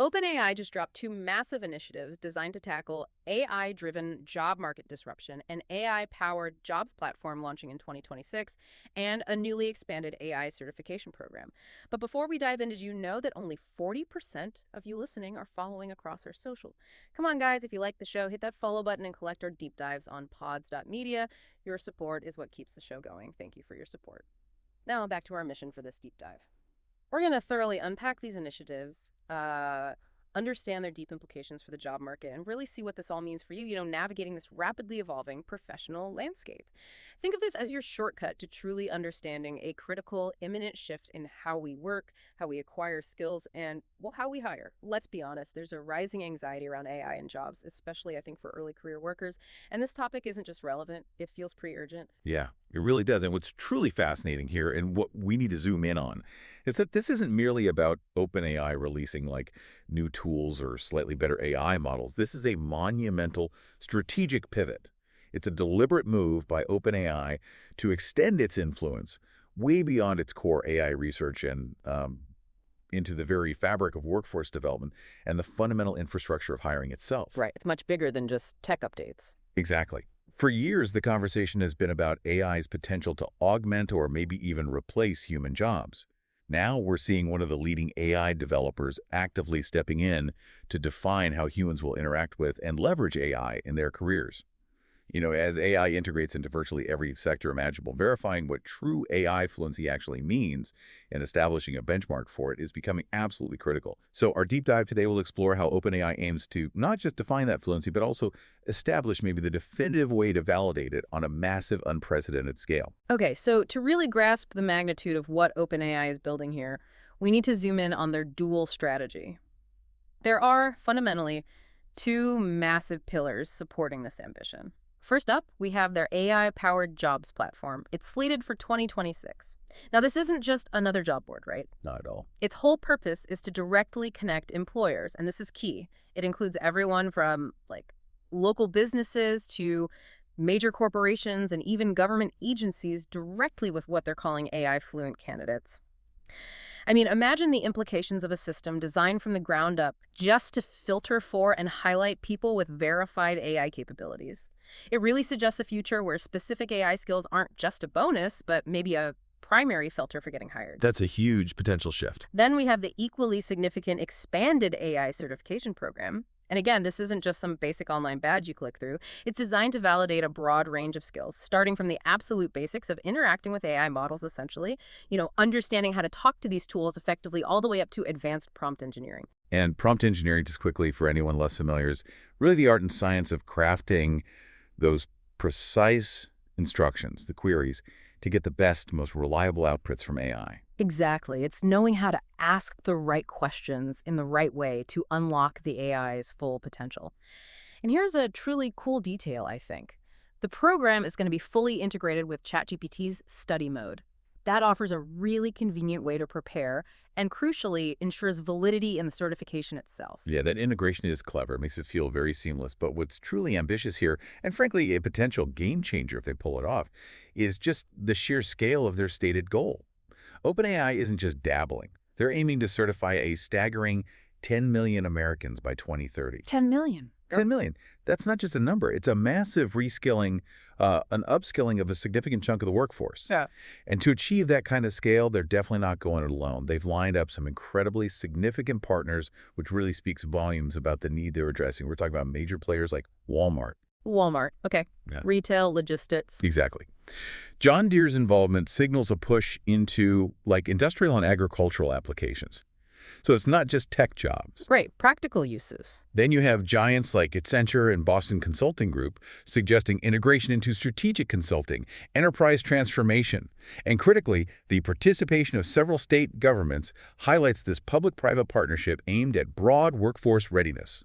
OpenAI just dropped two massive initiatives designed to tackle AI-driven job market disruption, an AI-powered jobs platform launching in 2026, and a newly expanded AI certification program. But before we dive in, did you know that only 40% of you listening are following across our social? Come on, guys, if you like the show, hit that follow button and collect our deep dives on pods.media. Your support is what keeps the show going. Thank you for your support. Now back to our mission for this deep dive. We're going to thoroughly unpack these initiatives, understand their deep implications for the job market, and really see what this all means for you, navigating this rapidly evolving professional landscape. Think of this as your shortcut to truly understanding a critical, imminent shift in how we work, how we acquire skills, and, well, how we hire. Let's be honest, there's a rising anxiety around AI and jobs, especially, I think, for early career workers. And this topic isn't just relevant, it feels pretty urgent. Yeah, it really does. And what's truly fascinating here, and what we need to zoom in on, is that this isn't merely about OpenAI releasing new tools or slightly better AI models. This is a monumental strategic pivot. It's a deliberate move by OpenAI to extend its influence way beyond its core AI research and into the very fabric of workforce development and the fundamental infrastructure of hiring itself. Right. It's much bigger than just tech updates. Exactly. For years, the conversation has been about AI's potential to augment or maybe even replace human jobs. Now we're seeing one of the leading AI developers actively stepping in to define how humans will interact with and leverage AI in their careers. As AI integrates into virtually every sector imaginable, verifying what true AI fluency actually means and establishing a benchmark for it is becoming absolutely critical. So our deep dive today will explore how OpenAI aims to not just define that fluency, but also establish maybe the definitive way to validate it on a massive, unprecedented scale. Okay, so to really grasp the magnitude of what OpenAI is building here, we need to zoom in on their dual strategy. There are, fundamentally, two massive pillars supporting this ambition. First up, we have their AI-powered jobs platform. It's slated for 2026. Now, this isn't just another job board, right? Not at all. Its whole purpose is to directly connect employers, and this is key. It includes everyone from, local businesses to major corporations and even government agencies directly with what they're calling AI-fluent candidates. I mean, imagine the implications of a system designed from the ground up just to filter for and highlight people with verified AI capabilities. It really suggests a future where specific AI skills aren't just a bonus, but maybe a primary filter for getting hired. That's a huge potential shift. Then we have the equally significant expanded AI certification program. And again, this isn't just some basic online badge you click through. It's designed to validate a broad range of skills, starting from the absolute basics of interacting with AI models, essentially, understanding how to talk to these tools effectively, all the way up to advanced prompt engineering. And prompt engineering, just quickly for anyone less familiar, is really the art and science of crafting those precise instructions, the queries, to get the best, most reliable outputs from AI. Exactly. It's knowing how to ask the right questions in the right way to unlock the AI's full potential. And here's a truly cool detail, I think. The program is going to be fully integrated with ChatGPT's study mode. That offers a really convenient way to prepare and, crucially, ensures validity in the certification itself. Yeah, that integration is clever. It makes it feel very seamless. But what's truly ambitious here, and frankly a potential game changer if they pull it off, is just the sheer scale of their stated goal. OpenAI isn't just dabbling. They're aiming to certify a staggering 10 million Americans by 2030. 10 million. 10 million. That's not just a number. It's a massive reskilling, an upskilling of a significant chunk of the workforce. Yeah. And to achieve that kind of scale, they're definitely not going it alone. They've lined up some incredibly significant partners, which really speaks volumes about the need they're addressing. We're talking about major players like Walmart. Walmart. Okay. Yeah. Retail, logistics. Exactly. John Deere's involvement signals a push into industrial and agricultural applications. So it's not just tech jobs. Right, practical uses. Then you have giants like Accenture and Boston Consulting Group suggesting integration into strategic consulting, enterprise transformation. And critically, the participation of several state governments highlights this public-private partnership aimed at broad workforce readiness.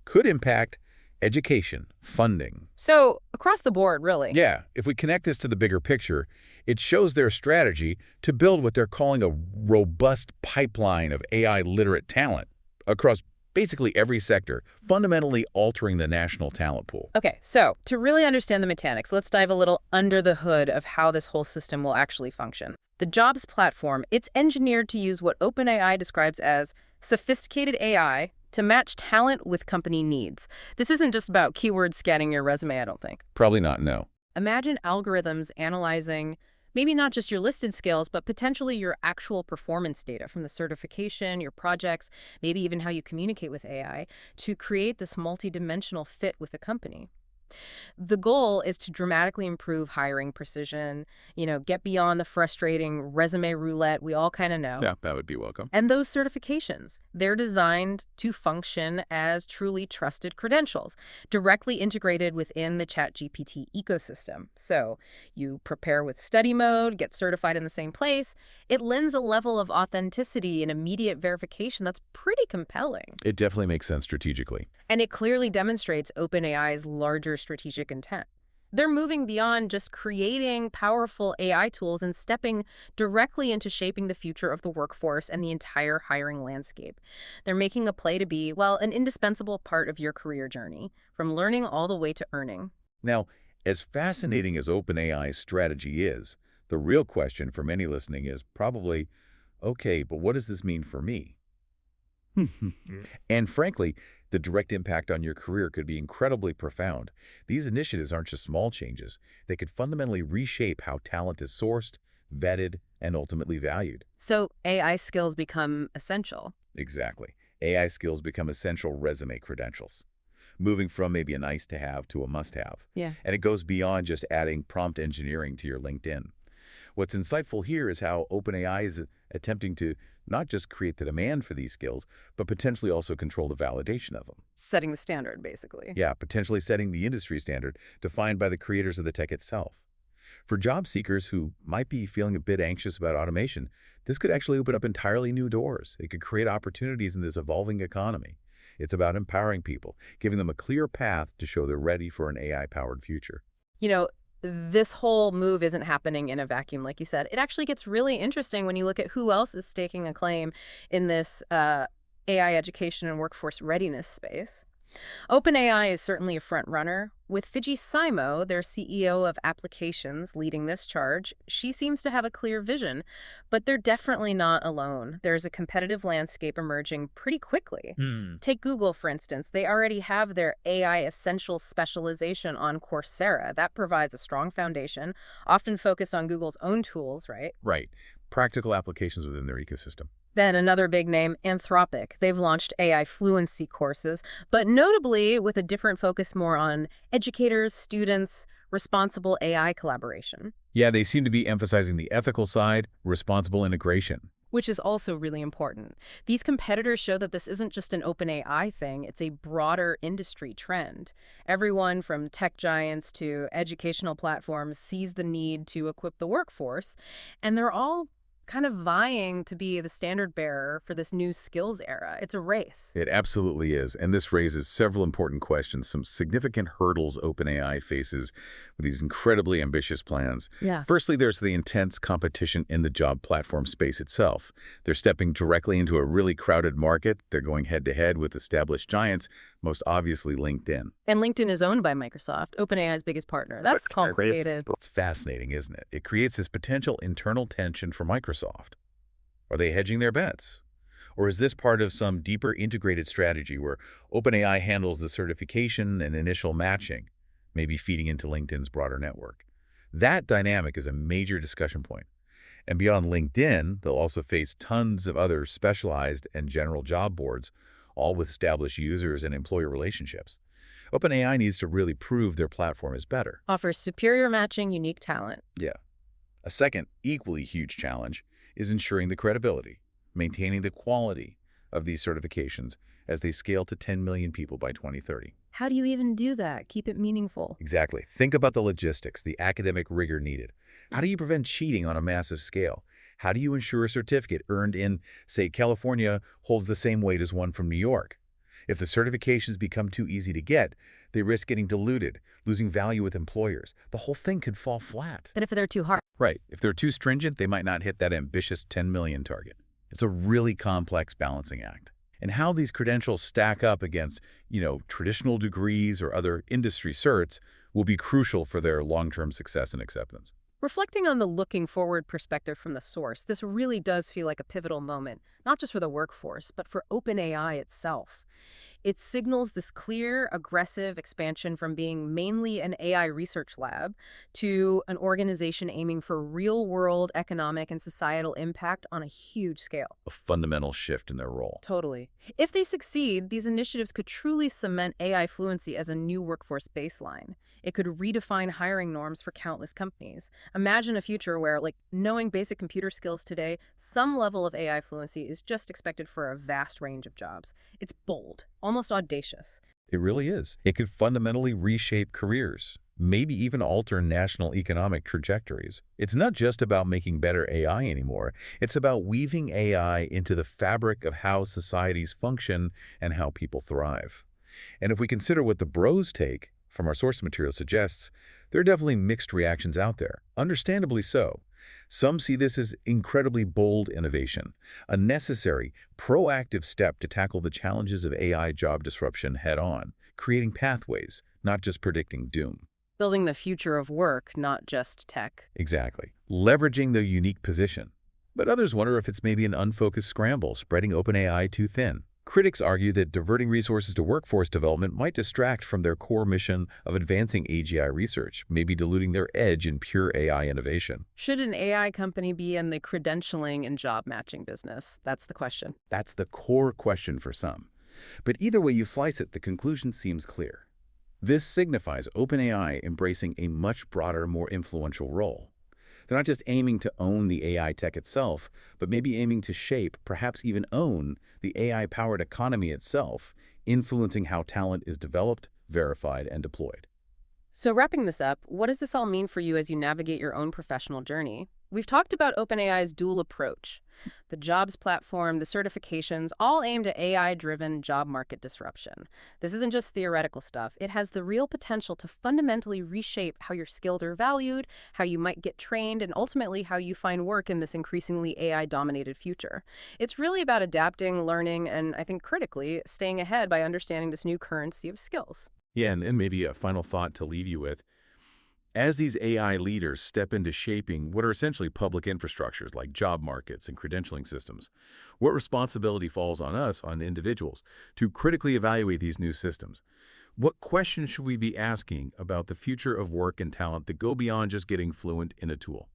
Could impact education, funding. So across the board, really. Yeah, if we connect this to the bigger picture, it shows their strategy to build what they're calling a robust pipeline of AI-literate talent across basically every sector, fundamentally altering the national talent pool. Okay, so to really understand the mechanics, let's dive a little under the hood of how this whole system will actually function. The jobs platform, it's engineered to use what OpenAI describes as Sophisticated AI to match talent with company needs. This isn't just about keyword scanning your resume, I don't think. Probably not, no. Imagine algorithms analyzing maybe not just your listed skills, but potentially your actual performance data from the certification, your projects, maybe even how you communicate with AI to create this multidimensional fit with the company. The goal is to dramatically improve hiring precision, get beyond the frustrating resume roulette we all kind of know. Yeah, that would be welcome. And those certifications, they're designed to function as truly trusted credentials, directly integrated within the ChatGPT ecosystem. So you prepare with study mode, get certified in the same place. It lends a level of authenticity and immediate verification that's pretty compelling. It definitely makes sense strategically. And it clearly demonstrates OpenAI's larger strategic intent. They're moving beyond just creating powerful AI tools and stepping directly into shaping the future of the workforce and the entire hiring landscape. They're making a play to be, well, an indispensable part of your career journey, from learning all the way to earning. Now, as fascinating as OpenAI's strategy is, the real question for many listening is probably, okay, but what does this mean for me? And frankly, the direct impact on your career could be incredibly profound. These initiatives aren't just small changes. They could fundamentally reshape how talent is sourced, vetted, and ultimately valued. So AI skills become essential. Exactly. AI skills become essential resume credentials, moving from maybe a nice-to-have to a must-have. Yeah. And it goes beyond just adding prompt engineering to your LinkedIn. What's insightful here is how OpenAI is attempting to not just create the demand for these skills, but potentially also control the validation of them. Setting the standard, basically. Yeah, potentially setting the industry standard defined by the creators of the tech itself. For job seekers who might be feeling a bit anxious about automation, this could actually open up entirely new doors. It could create opportunities in this evolving economy. It's about empowering people, giving them a clear path to show they're ready for an AI-powered future. You know, this whole move isn't happening in a vacuum, like you said. It actually gets really interesting when you look at who else is staking a claim in this AI education and workforce readiness space. OpenAI is certainly a front runner. With Fiji Simo, their CEO of applications, leading this charge, she seems to have a clear vision, but they're definitely not alone. There's a competitive landscape emerging pretty quickly. Take Google, for instance. They already have their AI Essentials specialization on Coursera. That provides a strong foundation, often focused on Google's own tools, right? Right. Practical applications within their ecosystem. Then another big name, Anthropic. They've launched AI fluency courses, but notably with a different focus more on educators, students, responsible AI collaboration. Yeah, they seem to be emphasizing the ethical side, responsible integration. Which is also really important. These competitors show that this isn't just an OpenAI thing, it's a broader industry trend. Everyone from tech giants to educational platforms sees the need to equip the workforce, and they're all kind of vying to be the standard bearer for this new skills era. It's a race. It absolutely is, and this raises several important questions, some significant hurdles OpenAI faces with these incredibly ambitious plans. Yeah. Firstly, there's the intense competition in the job platform space itself. They're stepping directly into a really crowded market. They're going head-to-head with established giants, most obviously LinkedIn. And LinkedIn is owned by Microsoft, OpenAI's biggest partner. That's complicated. It's fascinating, isn't it? It creates this potential internal tension for Microsoft. Are they hedging their bets? Or is this part of some deeper integrated strategy where OpenAI handles the certification and initial matching, maybe feeding into LinkedIn's broader network? That dynamic is a major discussion point. And beyond LinkedIn, they'll also face tons of other specialized and general job boards, all with established users and employer relationships. OpenAI needs to really prove their platform is better. Offers superior matching, unique talent. Yeah. A second, equally huge challenge is ensuring the credibility, maintaining the quality of these certifications as they scale to 10 million people by 2030. How do you even do that? Keep it meaningful. Exactly. Think about the logistics, the academic rigor needed. How do you prevent cheating on a massive scale? How do you ensure a certificate earned in, say, California holds the same weight as one from New York? If the certifications become too easy to get, they risk getting diluted, losing value with employers. The whole thing could fall flat. But if they're too hard. Right. If they're too stringent, they might not hit that ambitious 10 million target. It's a really complex balancing act. And how these credentials stack up against, traditional degrees or other industry certs will be crucial for their long-term success and acceptance. Reflecting on the looking forward perspective from the source, this really does feel like a pivotal moment, not just for the workforce, but for OpenAI itself. It signals this clear, aggressive expansion from being mainly an AI research lab to an organization aiming for real world economic and societal impact on a huge scale. A fundamental shift in their role. Totally. If they succeed, these initiatives could truly cement AI fluency as a new workforce baseline. It could redefine hiring norms for countless companies. Imagine a future where, like, knowing basic computer skills today, some level of AI fluency is just expected for a vast range of jobs. It's bold, almost audacious. It really is. It could fundamentally reshape careers, maybe even alter national economic trajectories. It's not just about making better AI anymore. It's about weaving AI into the fabric of how societies function and how people thrive. And if we consider what the bros take from our source material suggests, there are definitely mixed reactions out there, understandably so. Some see this as incredibly bold innovation, a necessary, proactive step to tackle the challenges of AI job disruption head-on, creating pathways, not just predicting doom. Building the future of work, not just tech. Exactly. Leveraging their unique position. But others wonder if it's maybe an unfocused scramble, spreading OpenAI too thin. Critics argue that diverting resources to workforce development might distract from their core mission of advancing AGI research, maybe diluting their edge in pure AI innovation. Should an AI company be in the credentialing and job matching business? That's the question. That's the core question for some. But either way you slice it, the conclusion seems clear. This signifies OpenAI embracing a much broader, more influential role. They're not just aiming to own the AI tech itself, but maybe aiming to shape, perhaps even own, the AI-powered economy itself, influencing how talent is developed, verified, and deployed. So wrapping this up, what does this all mean for you as you navigate your own professional journey? We've talked about OpenAI's dual approach. The jobs platform, the certifications, all aimed at AI-driven job market disruption. This isn't just theoretical stuff. It has the real potential to fundamentally reshape how you're skilled or valued, how you might get trained, and ultimately how you find work in this increasingly AI-dominated future. It's really about adapting, learning, and I think critically, staying ahead by understanding this new currency of skills. Yeah, and maybe a final thought to leave you with. As these AI leaders step into shaping what are essentially public infrastructures like job markets and credentialing systems, what responsibility falls on us, on individuals, to critically evaluate these new systems? What questions should we be asking about the future of work and talent that go beyond just getting fluent in a tool?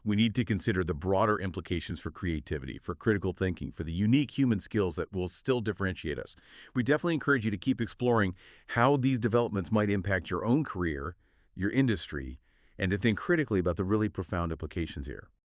We need to consider the broader implications for creativity, for critical thinking, for the unique human skills that will still differentiate us. We definitely encourage you to keep exploring how these developments might impact your own career, your industry, and to think critically about the really profound implications here.